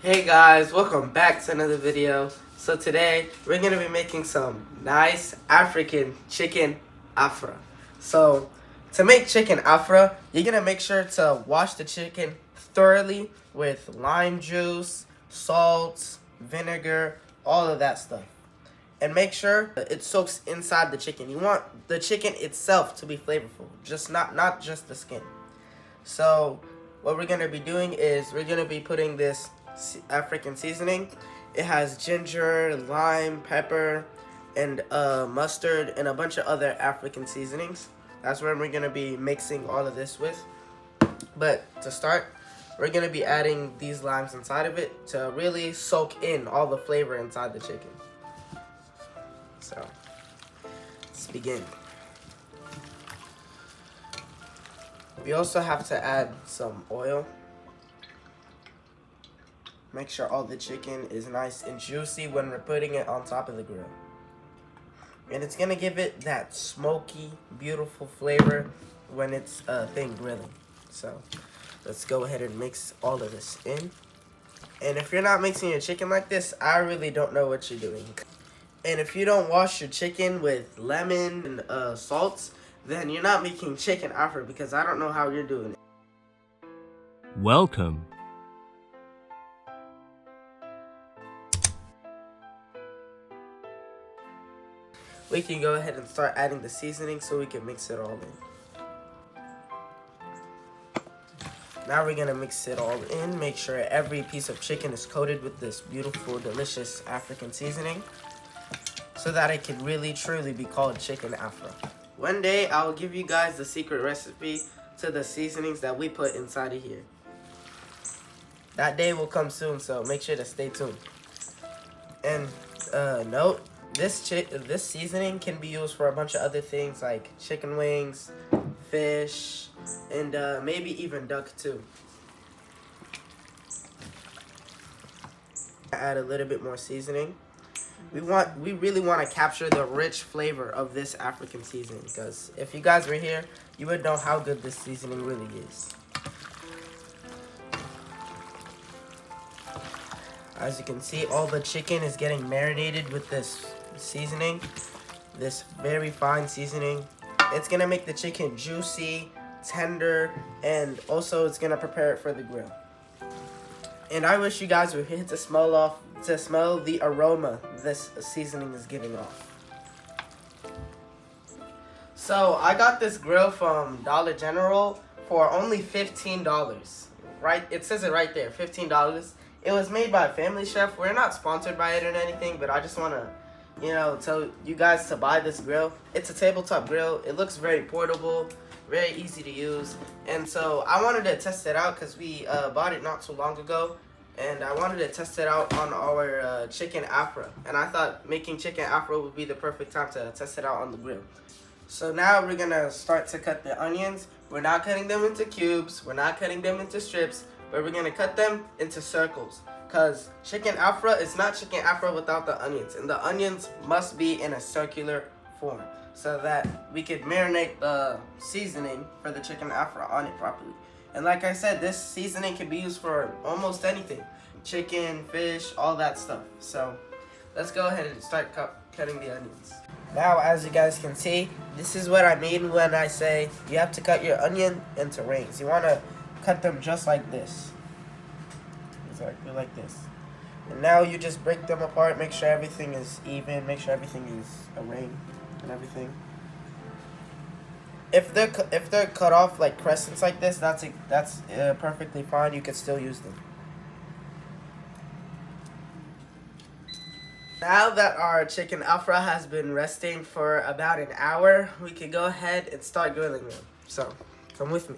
Hey guys, welcome back to another video. So today we're going to be making some nice African chicken Afra. So to make chicken Afra, you're going to make sure to wash the chicken thoroughly with lime juice, salt, vinegar, all of that stuff. And make sure it soaks inside the chicken. You want the chicken itself to be flavorful, just not just the skin. So what we're going to be doing is we're going to be putting this African seasoning. It has ginger, lime, pepper, and mustard, and a bunch of other African seasonings. That's what we're going to be mixing all of this with. But to start, we're going to be adding these limes inside of it to really soak in all the flavor inside the chicken. So let's begin. We also have to add some oil. Make sure all the chicken is nice and juicy when we're putting it on top of the grill. And it's gonna give it that smoky, beautiful flavor when it's grilling. So let's go ahead and mix all of this in. And if you're not mixing your chicken like this, I really don't know what you're doing. And if you don't wash your chicken with lemon and salts, then you're not making chicken Afra, because I don't know how you're doing it. Welcome. We can go ahead and start adding the seasoning so we can mix it all in. Now we're gonna mix it all in. Make sure every piece of chicken is coated with this beautiful, delicious African seasoning so that it can really, truly be called chicken Afra. One day, I will give you guys the secret recipe to the seasonings that we put inside of here. That day will come soon, so make sure to stay tuned. And note, this seasoning can be used for a bunch of other things like chicken wings, fish, and maybe even duck too. Add a little bit more seasoning. We really want to capture the rich flavor of this African seasoning, because if you guys were here, you would know how good this seasoning really is. As you can see, all the chicken is getting marinated with this seasoning, this very fine seasoning. It's gonna make the chicken juicy, tender, and also it's gonna prepare it for the grill. And I wish you guys were here to smell the aroma this seasoning is giving off. So I got this grill from Dollar General for only $15. Right, it says it right there, $15. It was made by a family chef. We're not sponsored by it or anything, but I just want to, tell you guys to buy this grill. It's a tabletop grill. It looks very portable, very easy to use. And so I wanted to test it out because we bought it not too long ago. And I wanted to test it out on our chicken Afra. And I thought making chicken Afra would be the perfect time to test it out on the grill. So now we're going to start to cut the onions. We're not cutting them into cubes. We're not cutting them into strips. But we're going to cut them into circles, because chicken Afra is not chicken Afra without the onions, and the onions must be in a circular form so that we could marinate the seasoning for the chicken Afra on it properly. And like I said, this seasoning can be used for almost anything, chicken, fish, all that stuff. So let's go ahead and start cutting the onions. Now, as you guys can see, this is what I mean when I say you have to cut your onion into rings. You want to cut them just like this. Exactly like this. And now you just break them apart, make sure everything is even, make sure everything is a ring and everything. If they're cut off like crescents like this, that's perfectly fine. You can still use them. Now that our chicken Afra has been resting for about an hour, we can go ahead and start grilling them. So, come with me.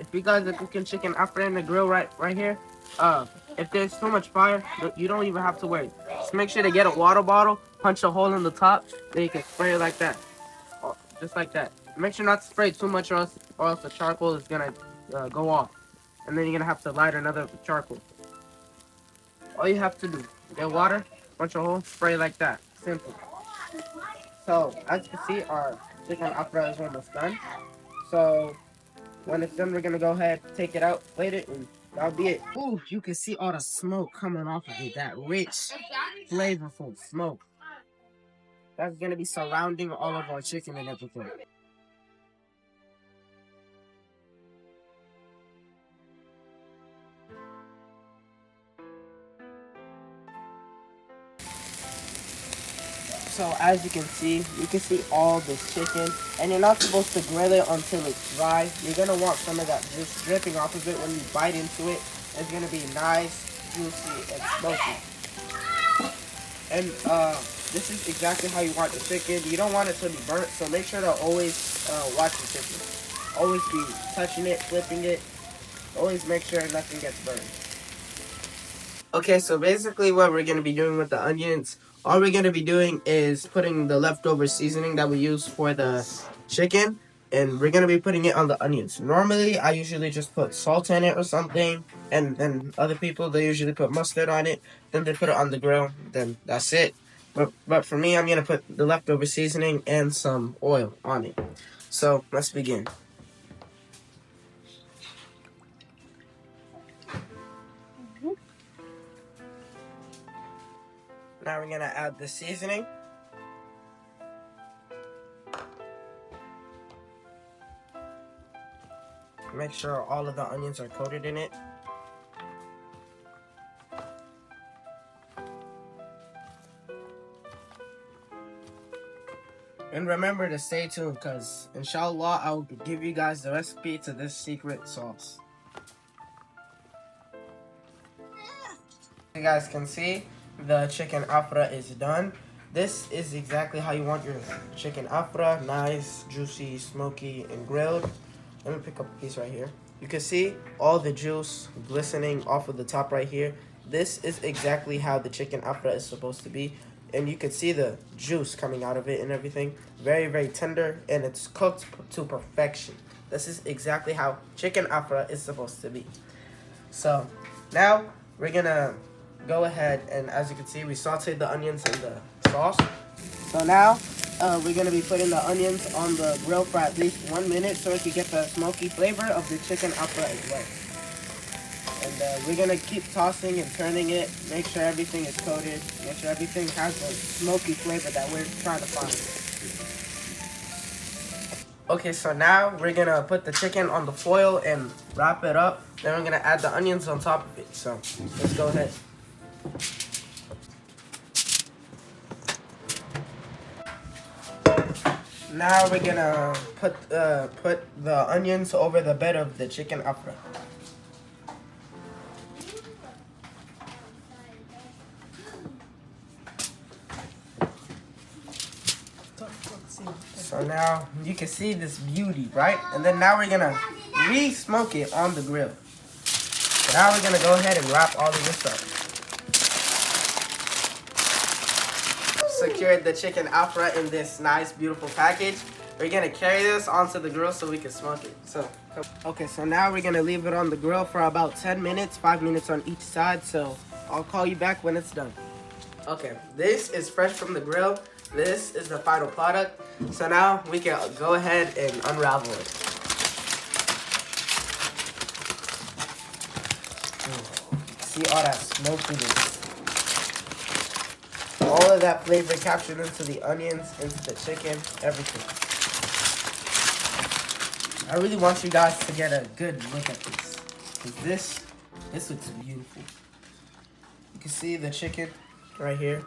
If you guys are cooking chicken Afra in the grill right here, if there's so much fire, you don't even have to worry. Just make sure to get a water bottle, punch a hole in the top, then you can spray it like that, just like that. Make sure not to spray too much, or else the charcoal is gonna go off, and then you're gonna have to light another charcoal. All you have to do, get water, punch a hole, spray like that. Simple. So as you can see, our chicken afra is almost done. So when it's done, we're gonna go ahead, take it out, plate it, and that'll be it. Ooh, you can see all the smoke coming off of it. That rich, flavorful smoke. That's gonna be surrounding all of our chicken and everything. So as you can see all this chicken, and you're not supposed to grill it until it's dry. You're gonna want some of that juice dripping off of it when you bite into it. It's gonna be nice, juicy, and smoky. And this is exactly how you want the chicken. You don't want it to be burnt, so make sure to always watch the chicken. Always be touching it, flipping it. Always make sure nothing gets burned. Okay, so basically what we're going to be doing with the onions, all we're going to be doing is putting the leftover seasoning that we use for the chicken, and we're going to be putting it on the onions. Normally, I usually just put salt in it or something, and then other people, they usually put mustard on it, then they put it on the grill, then that's it. But for me, I'm going to put the leftover seasoning and some oil on it. So, let's begin. Now we're going to add the seasoning. Make sure all of the onions are coated in it. And remember to stay tuned because inshallah I'll give you guys the recipe to this secret sauce. You guys can see the chicken afra is done. This is exactly how you want your chicken afra. Nice, juicy, smoky, and grilled. Let me pick up a piece right here. You can see all the juice glistening off of the top right here. This is exactly how the chicken afra is supposed to be. And you can see the juice coming out of it and everything. Very, very tender, and it's cooked to perfection. This is exactly how chicken afra is supposed to be. So now we're gonna go ahead, and as you can see, we sauteed the onions in the sauce. So now we're gonna be putting the onions on the grill for at least 1 minute so it can get the smoky flavor of the chicken afra as well. And we're gonna keep tossing and turning it, make sure everything is coated, make sure everything has the smoky flavor that we're trying to find. Okay, so now we're gonna put the chicken on the foil and wrap it up. Then we're gonna add the onions on top of it. So let's go ahead. Now we're gonna put the onions over the bed of the chicken afra. So now you can see this beauty, right? And then now we're gonna re-smoke it on the grill. So now we're gonna go ahead and wrap all of this up. Secured the chicken afra in this nice, beautiful package. We're gonna carry this onto the grill so we can smoke it. Okay, so now we're gonna leave it on the grill for about 10 minutes, 5 minutes on each side. So I'll call you back when it's done. Okay, this is fresh from the grill. This is the final product. So now we can go ahead and unravel it. See all that smokiness. All of that flavor captured into the onions, into the chicken, everything. I really want you guys to get a good look at this. Because this looks beautiful. You can see the chicken right here.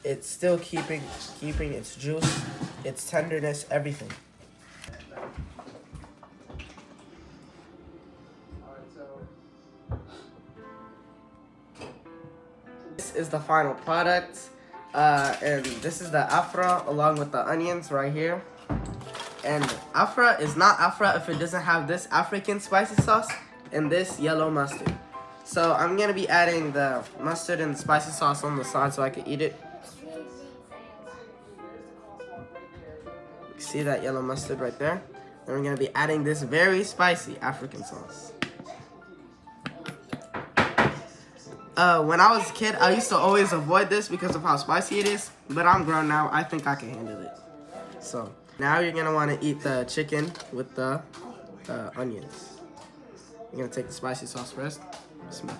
It's still keeping its juice, its tenderness, everything. This is the final product. And this is the afra along with the onions right here. And afra is not afra if it doesn't have this African spicy sauce and this yellow mustard. So I'm going to be adding the mustard and spicy sauce on the side so I can eat it. See that yellow mustard right there? And we're going to be adding this very spicy African sauce. When I was a kid, I used to always avoid this because of how spicy it is. But I'm grown now. I think I can handle it. So now you're gonna want to eat the chicken with the onions. You're gonna take the spicy sauce first. Smell.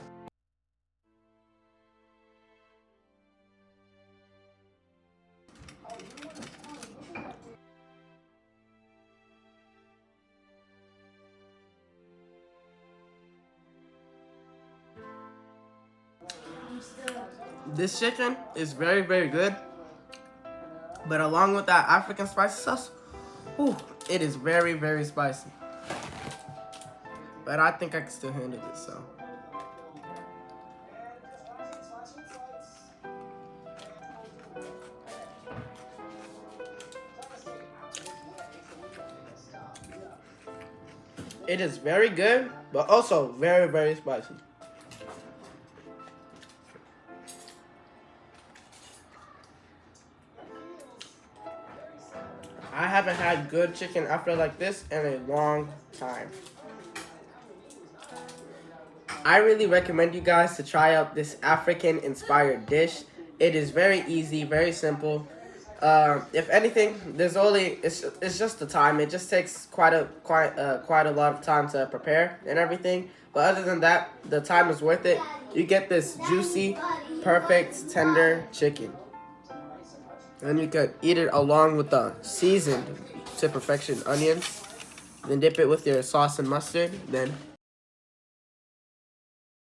This chicken is very, very good. But along with that African spicy sauce, whew, it is very, very spicy. But I think I can still handle it, so. It is very good, but also very, very spicy. I haven't had good chicken after like this in a long time. I really recommend you guys to try out this African inspired dish. It is very easy, very simple. If anything, it's just the time. It just takes quite a lot of time to prepare and everything. But other than that, the time is worth it. You get this juicy, perfect, tender chicken. And you could eat it along with the seasoned to perfection onions. Then dip it with your sauce and mustard. Then